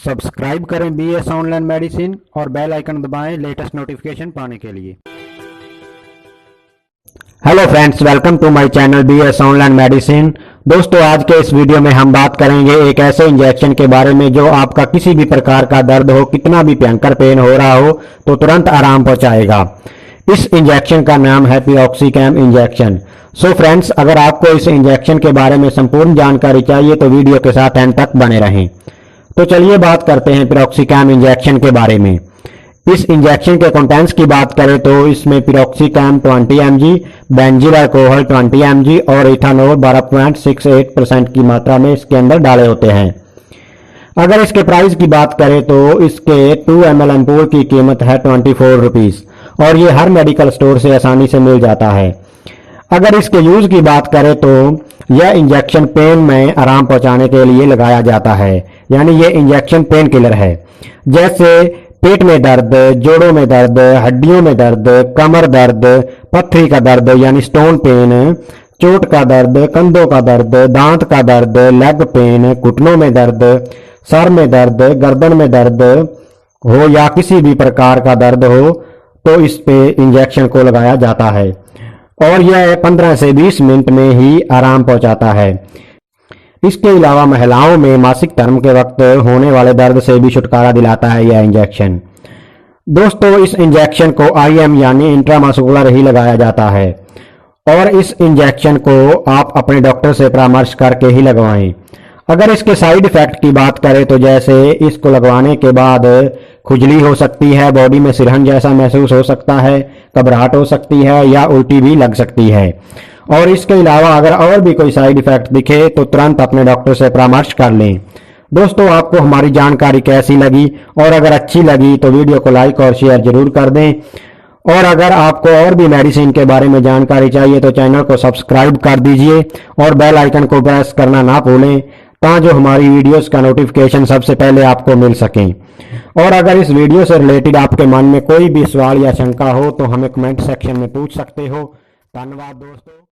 Subscribe करें BS online medicine और bell icon दबाएं लेटेस्ट नोटिफिकेशन पाने के लिए। Hello friends, welcome to my channel BS online medicine. दोस्तों, आज के इस वीडियो में हम बात करेंगे एक ऐसे इंजेक्शन के बारे में जो आपका किसी भी प्रकार का दर्द हो, कितना भी भयंकर पेन हो रहा हो तो तुरंत आराम पहुंचाएगा। इस इंजेक्शन का नाम है पिरोक्सिकैम इंजेक्शन। सो फ्रेंड्स, अगर आपको इस इंजेक्शन के बारे में संपूर्ण जानकारी चाहिए तो वीडियो के साथ एंड तक बने रहें। तो चलिए बात करते हैं पिरोक्सिकैम इंजेक्शन के बारे में। इस इंजेक्शन के कंटेंट्स की बात करें तो इसमें पिरोक्सिकैम 20 mg, बेंजील अल्कोहल 20 mg और इथानॉल 12.68% की मात्रा में इसके अंदर डाले होते हैं। अगर इसके प्राइस की बात करें तो इसके 2 ml एम्पूल की कीमत है 24 रुपीज और ये हर मेडिकल स्टोर से आसानी से मिल जाता है। अगर इसके यूज की बात करें तो यह इंजेक्शन पेन में आराम पहुंचाने के लिए लगाया जाता है, यानी यह इंजेक्शन पेन किलर है। जैसे पेट में दर्द, जोड़ों में दर्द, हड्डियों में दर्द, कमर दर्द, पथरी का दर्द यानी स्टोन पेन, चोट का दर्द, कंधों का दर्द, दांत का दर्द, लेग पेन, घुटनों में दर्द, सर में दर्द, गर्दन में दर्द हो या किसी भी प्रकार का दर्द हो तो इस पे इंजेक्शन को लगाया जाता है और यह 15 से 20 मिनट में ही आराम पहुंचाता है। इसके अलावा महिलाओं में मासिक धर्म के वक्त होने वाले दर्द से भी छुटकारा दिलाता है यह इंजेक्शन। दोस्तों, इस इंजेक्शन को आईएम यानी इंट्रामस्कुलर ही लगाया जाता है और इस इंजेक्शन को आप अपने डॉक्टर से परामर्श करके ही लगवाएं। अगर इसके साइड इफेक्ट की बात करें तो जैसे इसको लगवाने के बाद खुजली हो सकती है, बॉडी में सिरहन जैसा महसूस हो सकता है, घबराहट हो सकती है या उल्टी भी लग सकती है। और इसके अलावा अगर और भी कोई साइड इफेक्ट दिखे तो तुरंत अपने डॉक्टर से परामर्श कर लें। दोस्तों, आपको हमारी जानकारी कैसी लगी और अगर अच्छी लगी तो वीडियो को लाइक और शेयर जरूर कर दें और अगर आपको और भी मेडिसिन के बारे में जानकारी चाहिए तो चैनल को सब्सक्राइब कर दीजिए और बेल आइकन को प्रेस करना ना भूलें ताकि हमारी वीडियोस का नोटिफिकेशन सबसे पहले आपको मिल सके। और अगर इस वीडियो से रिलेटेड आपके मन में कोई भी सवाल या शंका हो तो हमें कमेंट सेक्शन में पूछ सकते हो। धन्यवाद दोस्तों।